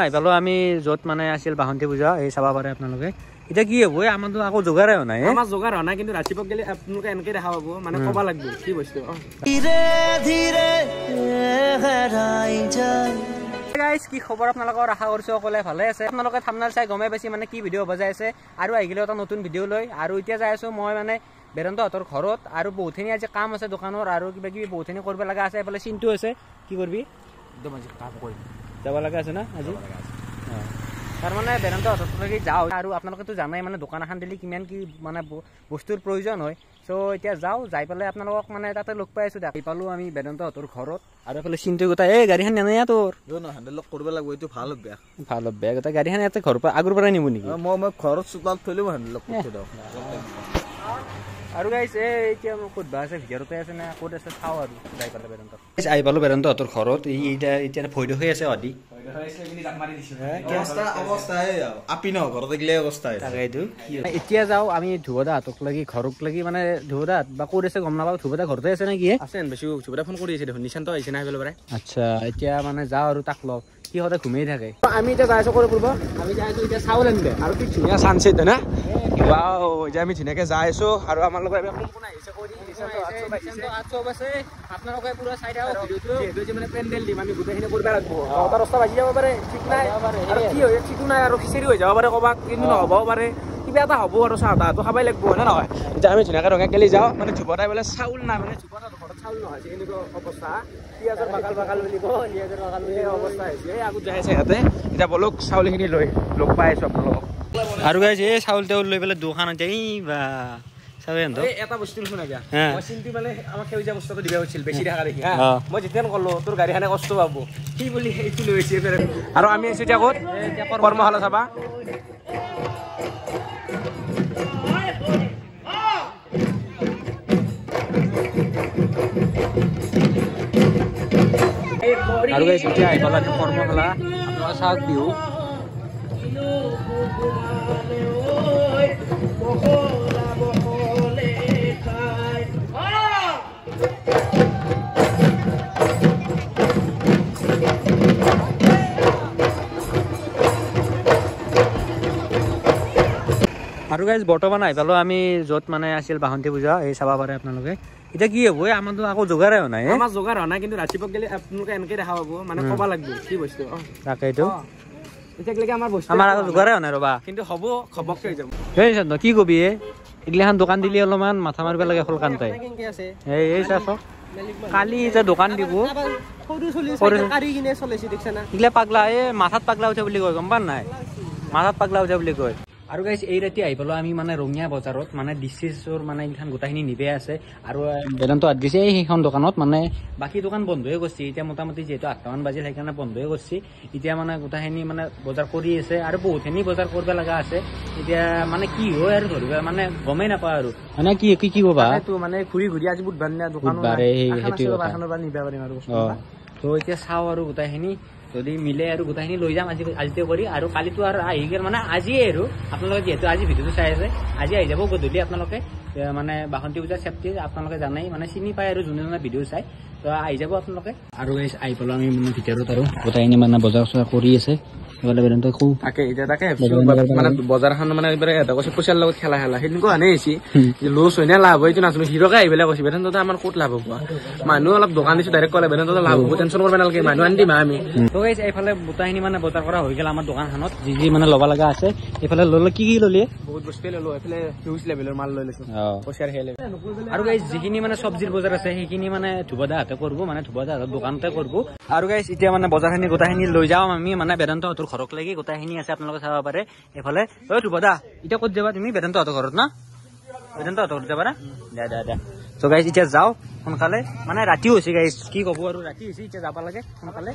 বৰ্তমান আহি পালো আমি য'ত মানে আছিল বাহন্তি পূজা এই চাব পাৰে আপোনালোকে এটা কি হ'ব আমাৰতো আকৌ যোগাৰে হোৱা নাই আমাৰ যোগাৰ হোৱা নাই কিন্তু ৰাতিপুৱা গেলে আপোনালোকে এনেকৈ দেখা পাব মানে ক'ব লাগিব কি বস্তু গাইজ কি খবৰ আপোনালোকৰ আশা কৰিছোঁ সকলোৱে ভালে আছে আপোনালোকে থাম্বনেইল চাই গমেই পাইছে মানে কি ভিডিঅ' বজাই আছে আৰু আহিলে এটা নতুন ভিডিঅ' লৈ আৰু এতিয়া যাই আছোঁ মই মানে বেৰন্তহঁতৰ ঘৰত আৰু বহুতখিনি আজি কাম আছে দোকানৰ আৰু কিবা কিবি বহুতখিনি কৰিব লগা আছে এইফালে চিন্তু আছে কি কৰিবি একদম আজি কাম কৰিম যাব লগা আছে না আজি তাৰ মানে বেৰন্তহঁতলৈকে যাওঁ আৰু আপোনালোকেতো জানাই মানে দোকান এখন দিলে কিমান কি মানে বস্তুৰ প্ৰয়োজন হয় চ' এতিয়া যাওঁ যাই পেলাই আপোনালোকক মানে তাতে লগ পাই আছোঁ দেখি পালোঁ আমি বেৰন্তহঁতৰ ঘৰত আৰু এইফালে চিন্তু গোটাই এই গাড়ীখন নেনে তোৰ হেণ্ডেল কৰিব লাগিব এইটো ভাল বেয়া ভাল বেয়া গোটাই গাড়ীখন ইয়াতে ঘৰৰ পৰা আগৰ পৰাই নিব নেকি মই ঘৰত চোতালত থৈ হেণ্ডেল কৰি দিওঁ আৰু গাইছ এতিয়া মোক সুধবা আছে ভিতৰতে আছে নে ক'ত আছে চাওঁ আৰু যাই পালে বেৰন্ত আহি পালোঁ বেৰন্তহঁতৰ ঘৰত এতিয়া ভৈদ হৈ আছে অধি এতিয়া যাওঁ আমি ধ্ৰুৱদাহঁতক লাগি ঘৰক লাগি মানে ধ্ৰুৱদাহঁত বা ক'ত আছে গম নাপাওঁ ধ্ৰুৱদা ঘৰতে আছে নেকি আছে বেছি ধ্ৰুৱদা ফোন কৰি আছে দেখোন নিশান্ত আহিছে নাই পেলাই আচ্ছা এতিয়া মানে যাওঁ আৰু তাক লওঁ কি সদায় ঘুমেই থাকে আমি এতিয়া যাই আছোঁ ক'ৰ পূৰ্ব আমি যাই আছোঁ এতিয়া চাউল আনিব আৰু কি ধুনীয়া চানছেট হয় না এতিয়া আমি ধুনীয়াকৈ যাই আছোঁ আৰু আমাৰ লগত কোন আহিছে আপোনালোকে পুৰা চাই থাকক মানে পেণ্ডেল দিম আমি গোটেইখিনি কৰিব লাগিব 9:10 বাজি যাব পাৰে ঠিক নাই আৰু কি হয় ঠিকো নাই আৰু খিচিৰি হৈ যাব পাৰে ক'ৰবাত কিন্তু নহ'বও পাৰে কিবা এটা হ'ব আৰু চাহ তাহটো খাবই লাগিব হয় নে নহয় এতিয়া আমি ধুনীয়াকৈ ৰঙা গেলি যাওঁ মানে ধ্ৰুৱদাই বোলে চাউল নাই মানে ধ্ৰুৱদাৰ ঘৰত চাউল নহয় এনেকুৱা অৱস্থা পিঁয়াজৰ বাকাল বুলি কয় পিঁয়াজৰ বাকাল বুলি অৱস্থা হৈছে আগত যাই আছে সিহঁতে এতিয়া বলক চাউলখিনি লৈ লগ পাই আছোঁ আপোনালোকক আৰু গাইজ এই চাউল তাউল লৈ পেলাই দোকানত বা এটা বস্তু শুনা দিয়া মই চিন্তি মানে আমাক সেউজীয়া বস্তুটো দিব হৈছিল বেছি দেখা দেখি মই যেতিয়া ক'লো তোৰ গাড়ীখনে কষ্ট পাব কি বুলি এইটো লৈ আহিছে আৰু আমি আছোঁ এতিয়া ক'ত কৰ্মশালা চাবা আৰু গাইছ এতিয়া আহি পালা কৰ্মশালা আপোনালোকে চাওক বিহু আৰু গাইজ বৰ্তমান আহি পালোঁ আমি য'ত মানে আছিল বাহন্তি পূজা এই চাব পাৰে আপোনালোকে এতিয়া কি হ'ব আমাৰতো আকৌ যোগাৰে হোৱা নাই আমাৰ যোগাৰ হোৱা নাই কিন্তু ৰাতিপুৱা গেলে আপোনালোকে এনেকৈ দেখা পাব মানে ক'ব লাগিব কি বস্তু তাকেইতো এতিয়ালৈকে আমাৰ বস্তু আমাৰ আকৌ যোগাৰে হোৱা নাই ৰ'বা কিন্তু হ'ব খবককৈ হৈ যাব সেই চন্দ্ৰ কি কবি এইগিলাখান দোকান দিলে অলপমান মাথা মাৰিব লাগে শলকান্তাই এই চাওক কালি যে দোকান দিব এইগিলা পাগলা এই মাথাত পাগলা উঠে বুলি কয় গম পান নাই মাথাত পাগলা উঠে বুলি কয় আৰু গাইছ এই ৰাতি আহি পালোঁ আমি মানে ৰঙিয়া বজাৰত মানে ডিচেছৰ মানে এইখন গোটেইখিনি নিবে আছে আৰু বেদান্ত আঠ গৈছে সেইখন দোকানত মানে বাকী দোকান বন্ধই কৰিছে এতিয়া মোটামুটি যিহেতু 8টামান বাজিল সেইকাৰণে বন্ধই কৰিছে এতিয়া মানে গোটেইখিনি মানে বজাৰ কৰি আছে আৰু বহুতখিনি বজাৰ কৰিব লগা আছে এতিয়া মানে কি হয় আৰু ধৰিবা মানে গমেই নাপাওঁ আৰু মানে কি কি ক'বা মানে ঘূৰি ঘূৰি আজি বুধবাৰ দোকান নিব পাৰিম আৰু তো এতিয়া চাওঁ আৰু গোটেইখিনি যদি মিলে আৰু গোটেইখিনি লৈ যাম আজিতে কৰি আৰু কালিতো আৰু আহি গ'ল মানে আজিয়ে আৰু আপোনালোকে যিহেতু আজি ভিডিঅ'টো চাই আছে আজি আহি যাব গধূলি আপোনালোকে মানে বাসন্তী পূজা চেফটি আপোনালোকে জানেই মানে চিনি পায় আৰু যোনে যোনে ভিডিঅ' চাই তো আহি যাব আপোনালোকে আৰু আহি পেলাই আমি মানে ভিতৰত আৰু গোটেইখিনি মানে বজাৰ চজাৰ কৰি আছে বজাৰখন মানে পইচাৰ লগত খেলা সেনেকুৱা আনে আহিছে লছ হয় নে লাভ হয় এইটো নাজানো হিৰকে আহি পেলাই কৈছে বেদান্ততে আমাৰ ক'ত লাভ হ'ব মানুহ অলপ দোকান দিছো ডাইৰেক্ট ক'লে বেদান্ততে লাভ হ'ব টেনশ্যন কৰিব নালাগে মানুহ আনি দিম আমি তো গাইছ এইফালে গোটেইখিনি মানে বজাৰ কৰা হৈ গ'ল আমাৰ দোকানখনত যি মানে ল'ব লগা আছে এইফালে ল'লে কি ল'লি বহুত বস্তুৱে ল'লো এইফালে হিউজ লেভেলৰ মাল লৈ লৈছো পইচাৰ হেলে আৰু গাইছ যিখিনি মানে চব্জিৰ বজাৰ আছে সেইখিনি মানে ধ্ৰুৱদাহঁতে কৰিব মানে ধ্ৰুৱদাহঁতৰ দোকানতে কৰিব আৰু গাইছ এতিয়া মানে বজাৰখিনি গোটেইখিনি লৈ যাওঁ আমি মানে বেদান্তহঁতৰ ঘৰক লাগি গোটেইখিনি আছে আপোনালোকে চাব পাৰে এইফালে ঐ ধ্ৰুৱদা এতিয়া ক'ত যাবা তুমি বেদান্তহঁতৰ ঘৰত না বেদান্তহঁতৰ ঘৰত যাবা না দে তো গাইছ এতিয়া যাওঁ সোনকালে মানে ৰাতি হৈছে গাইছ কি ক'ব আৰু ৰাতি হৈছে এতিয়া যাব লাগে সোনকালে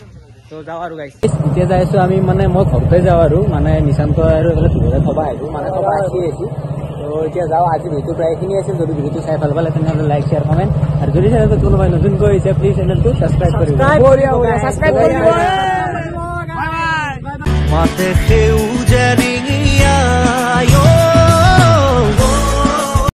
তো যাওঁ আৰু গাইছ এতিয়া যাই আছোঁ আমি মানে মই ঘৰতে যাওঁ আৰু মানে নিশান্ত আৰু এইফালে ধ্ৰুৱদা থবা আহিছোঁ মানে থবা আহি আছোঁ তো এতিয়া যাওঁ আজি ভিডিঅ'টো প্ৰায়খিনি আছিল যদি ভিডিঅ'টো চাই ভাল পালে তেনেহ'লে লাইক শ্বেয়াৰ কমেণ্ট আৰু যদি চেনেলটো কোনোবাই নতুনকৈ হৈছে প্লিজ চেনেলটো ছাবস্ক্ৰাইব কৰিব Mate seujaniya yo